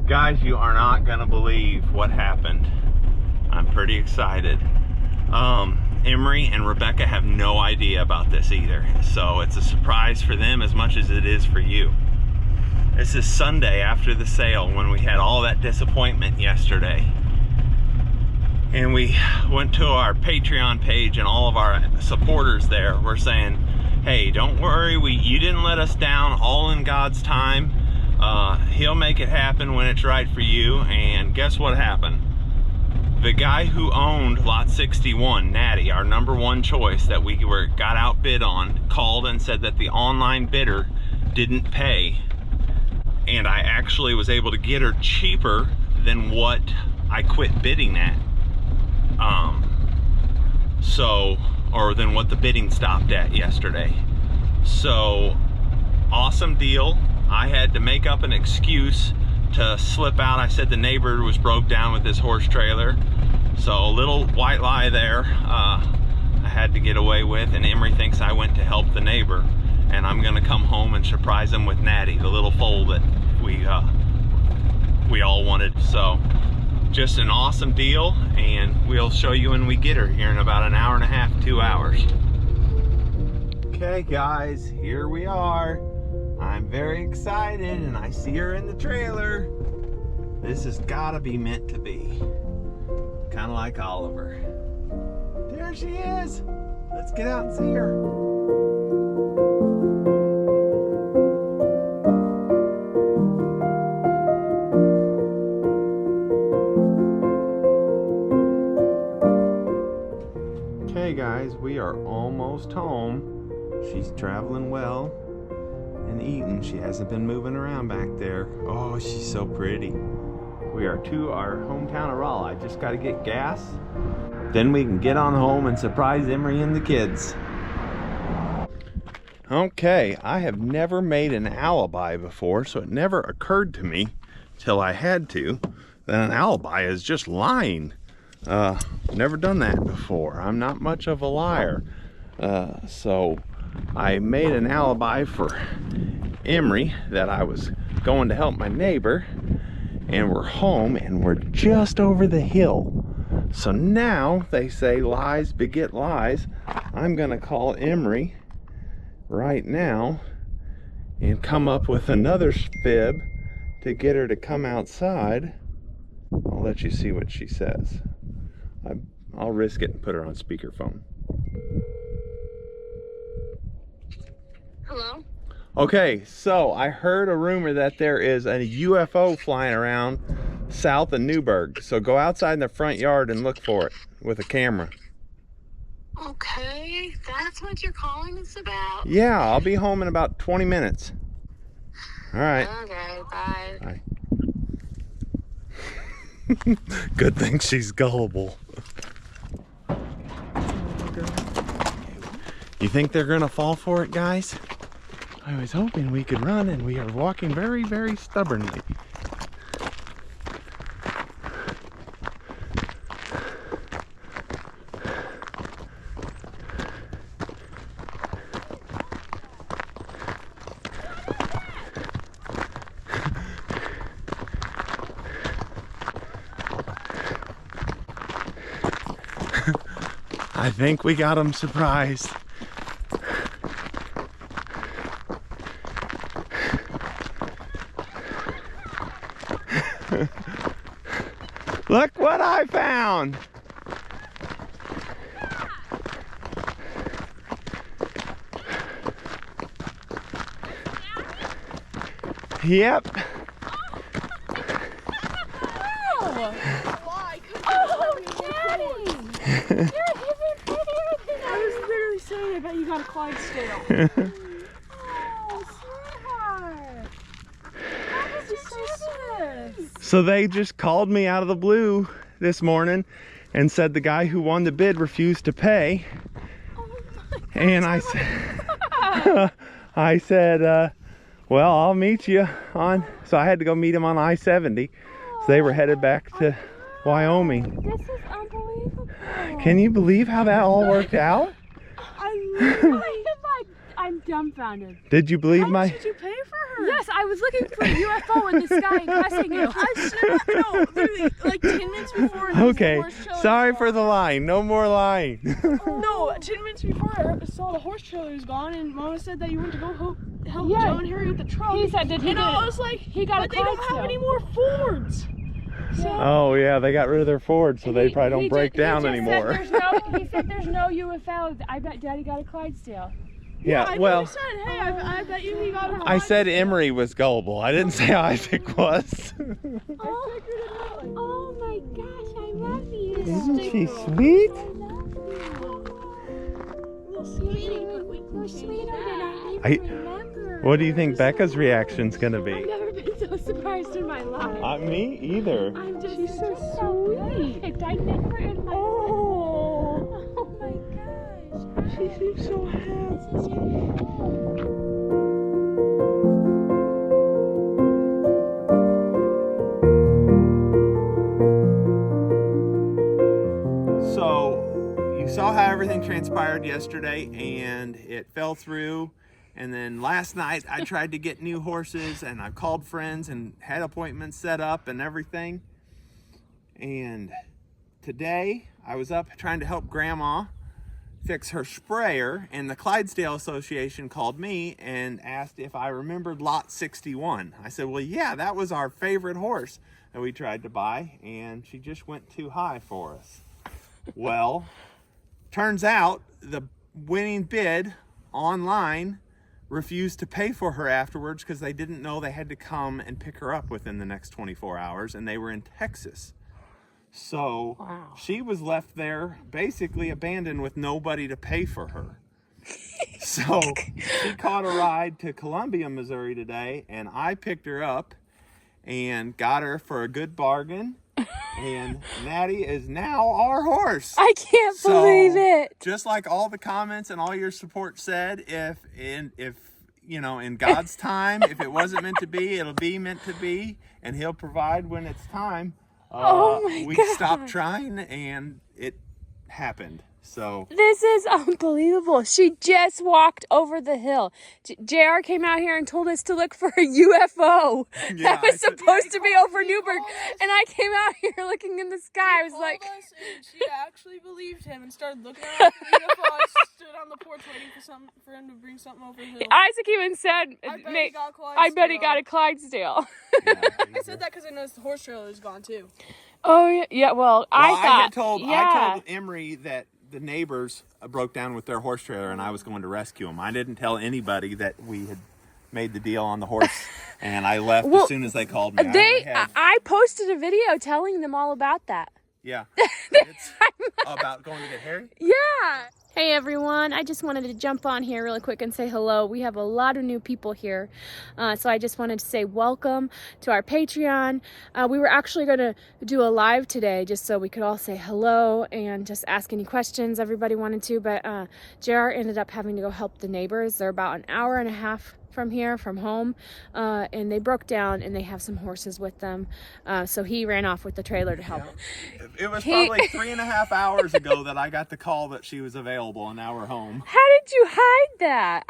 Guys, you are not gonna believe what happened. I'm pretty excited. Emery and Rebecca have no idea about this either, so it's a surprise for them as much as it is for you. This is Sunday after the sale when we had all that disappointment yesterday. And we went to our Patreon page and all of our supporters there were saying, hey, don't worry, you didn't let us down, all in God's time. He'll make it happen when it's right for you. And guess what happened? The guy who owned lot 61, Nattie, our #1 choice that we got outbid on, called and said that the online bidder didn't pay. And I actually was able to get her cheaper than what I quit bidding at. Or than what the bidding stopped at yesterday. So, awesome deal. I had to make up an excuse to slip out. I said the neighbor was broke down with his horse trailer. So a little white lie there I had to get away with, and Emery thinks I went to help the neighbor. And I'm gonna come home and surprise him with Nattie, the little foal that we all wanted. So just an awesome deal, and we'll show you when we get her here in about an hour and a half, 2 hours. Okay guys, here we are. I'm very excited and I see her in the trailer. This has gotta be meant to be. Kind of like Oliver. There she is. Let's get out and see her. Okay guys, we are almost home. She's traveling well and eating. She hasn't been moving around back there. Oh, she's so pretty. We are to our hometown of Raleigh. I just got to get gas. Then we can get on home and surprise Emery and the kids. Okay, I have never made an alibi before, so it never occurred to me till I had to that an alibi is just lying. Never done that before. I'm not much of a liar. So I made an alibi for Emery that I was going to help my neighbor, and we're home and we're just over the hill. So now they say lies beget lies. I'm gonna call Emery right now and come up with another fib to get her to come outside. I'll let you see what she says. I'll risk it and put her on speakerphone. Hello? Okay, so I heard a rumor that there is a UFO flying around south of Newburgh. So go outside in the front yard and look for it with a camera. Okay, that's what you're calling us about? Yeah, I'll be home in about 20 minutes. All right. Okay, bye. Bye. Good thing she's gullible. You think they're gonna fall for it, guys? I was hoping we could run, and we are walking very, very stubbornly. I think we got them surprised. Look what I found! Yep. Oh, Nattie! You're even prettier than I was literally saying. I bet you got a Clydesdale. Oh, sweetheart. How did you do this? So they just called me out of the blue this morning and said the guy who won the bid refused to pay. Oh And I said, well, I'll meet you on, so I had to go meet him on I-70. So they were headed back to Wyoming. This is unbelievable. Can you believe how that all worked out? I'm dumbfounded. Did you believe How my... much did you pay for her? Yes, I was looking for a UFO in the sky and cussing you. I should have known. Literally, like 10 minutes before. Okay, sorry for the line. No more lying. No, 10 minutes before I saw the horse trailer was gone, and Mama said that you went to go help Joe and Harry with the truck. He said, did he? And I was like, he got but they don't have any more Fords. So, oh yeah, they got rid of their Ford, so they probably don't break down anymore. He said there's no UFO. I bet Daddy got a Clydesdale. Yeah, well, said, hey, I bet you he got a Clydesdale. I said Emery was gullible. I didn't say Isaac was. Oh my gosh, I love you. Isn't she sweet? You're sweeter than I even remember. What do you think Becca's reaction's gonna be? I've never been so surprised in my life. Me either. She's so sweet. I never in my Oh my gosh. She seems so happy. So you saw how everything transpired yesterday, and it fell through. And then last night I tried to get new horses, and I called friends and had appointments set up and everything. And today I was up trying to help Grandma fix her sprayer, and the Clydesdale Association called me and asked if I remembered lot 61. I said, well, yeah, that was our favorite horse that we tried to buy, and she just went too high for us. Well, turns out the winning bid online refused to pay for her afterwards because they didn't know they had to come and pick her up within the next 24 hours, and they were in Texas. So she was left there basically abandoned with nobody to pay for her. So she caught a ride to Columbia, Missouri today, and I picked her up and got her for a good bargain. And Nattie is now our horse. I can't believe it. Just like all the comments and all your support said, if you know, in God's time, if it wasn't meant to be, it'll be meant to be, and He'll provide when it's time. We stopped trying, and it happened. So this is unbelievable. She just walked over the hill. JR came out here and told us to look for a UFO that was supposed to be over Newburgh, and I came out here looking in the sky. I was like, and she actually believed him and started looking around for the UFO. I stood on the porch waiting for him to bring something over the hill. Isaac even said, I bet he got a Clydesdale. I said that because I noticed the horse trailer is gone too. Oh yeah. Well, I told Emery that the neighbors broke down with their horse trailer, and I was going to rescue them. I didn't tell anybody that we had made the deal on the horse, and I left as soon as they called me. I posted a video telling them all about that. Yeah. It's about going to get Harry? Yeah. Hey everyone, I just wanted to jump on here really quick and say hello. We have a lot of new people here, so I just wanted to say welcome to our Patreon. We were actually going to do a live today just so we could all say hello and just ask any questions everybody wanted to, but JR ended up having to go help the neighbors. They're about an hour and a half from here, from home, and they broke down, and they have some horses with them, so he ran off with the trailer to help. It was probably 3.5 hours ago that I got the call that she was available, and now we're home. How did you hide that?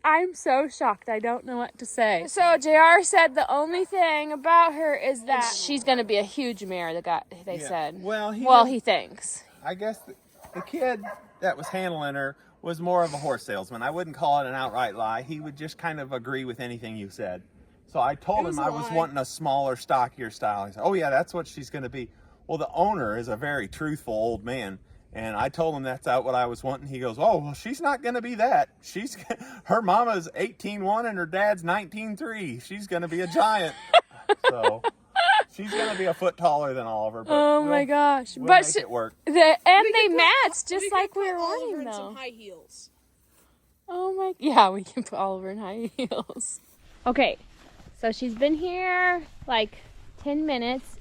I'm so shocked. I don't know what to say. So JR said the only thing about her is that she's going to be a huge mare, they said. Well, he thinks. I guess the kid that was handling her was more of a horse salesman. I wouldn't call it an outright lie. He would just kind of agree with anything you said. So I told him I was wanting a smaller, stockier style. He said, oh yeah, that's what she's going to be. Well, the owner is a very truthful old man, and I told him that's what I was wanting. He goes, oh, well, she's not going to be that. Her mama's 18.1 and her dad's 19.3. She's going to be a giant. So she's going to be a foot taller than Oliver. But oh my gosh. We'll make it work. They match just like we were wanting, though. Some high heels. Oh my, yeah, we can put Oliver in high heels. Okay, so she's been here like 10 minutes,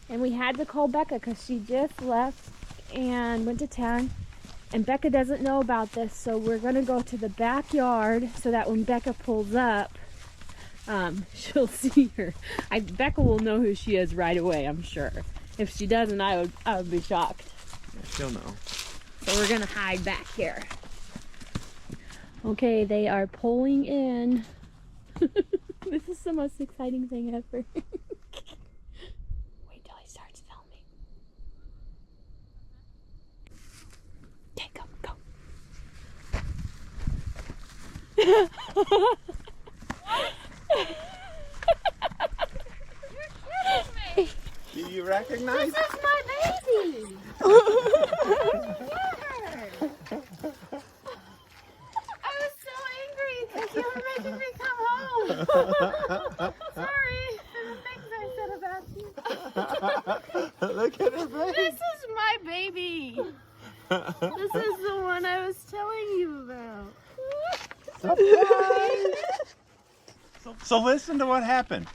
and we had to call Becca because she just left and went to town, and Becca doesn't know about this, so we're gonna go to the backyard so that when Becca pulls up, she'll see her. Becca will know who she is right away, I'm sure. If she doesn't, I would be shocked. Yeah, she'll know. So we're gonna hide back here. Okay, they are pulling in. This is the most exciting thing ever. Wait till he starts filming. Okay, go, go. Do you recognize? This is my baby. I was so angry because you were making me come home. Sorry for the things I said about you. Look at her face. This is my baby. This is the one I was telling you about. So listen to what happened.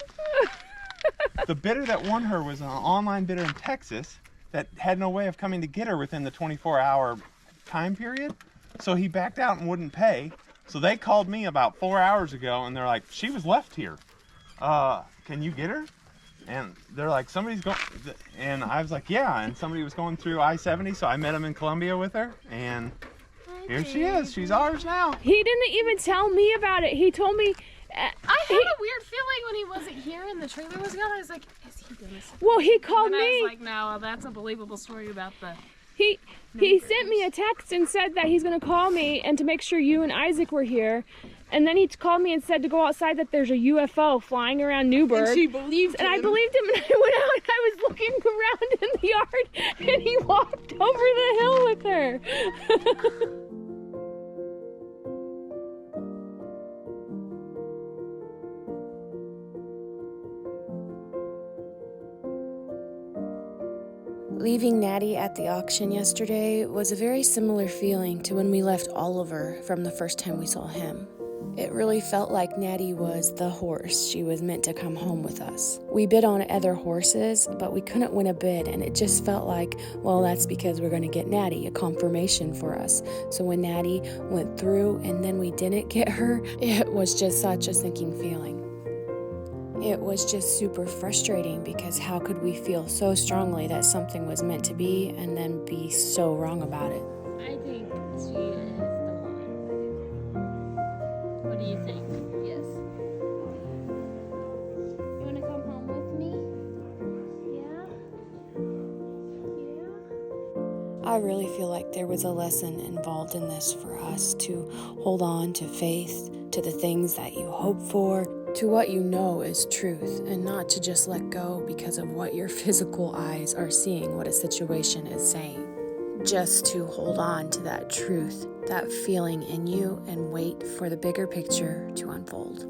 The bidder that won her was an online bidder in Texas that had no way of coming to get her within the 24-hour time period. So he backed out and wouldn't pay. So they called me about 4 hours ago and they're like, she was left here. Can you get her? And they're like, somebody's going, and I was like, yeah. And somebody was going through I-70, so I met him in Columbia with her, and here she is. She's ours now. He didn't even tell me about it. He told me. I had a weird feeling when he wasn't here and the trailer was gone. I was like, is he doing this? Well, he called And me. I was like, no, that's a believable story about the... He sent me a text and said that he's going to call me and to make sure you and Isaac were here. And then he called me and said to go outside that there's a UFO flying around Newburgh. And she believed him. And I believed him, and I went out and I was looking around in the yard, and he walked over the hill with her. Leaving Nattie at the auction yesterday was a very similar feeling to when we left Oliver from the first time we saw him. It really felt like Nattie was the horse. She was meant to come home with us. We bid on other horses, but we couldn't win a bid, and it just felt like, well, that's because we're going to get Nattie, a confirmation for us. So when Nattie went through and then we didn't get her, it was just such a sinking feeling. It was just super frustrating because how could we feel so strongly that something was meant to be and then be so wrong about it? I think she is the one. What do you think? Yes. You want to come home with me? Yeah? I really feel like there was a lesson involved in this for us to hold on to faith, to the things that you hope for, to what you know is truth, and not to just let go because of what your physical eyes are seeing, what a situation is saying. Just to hold on to that truth, that feeling in you, and wait for the bigger picture to unfold.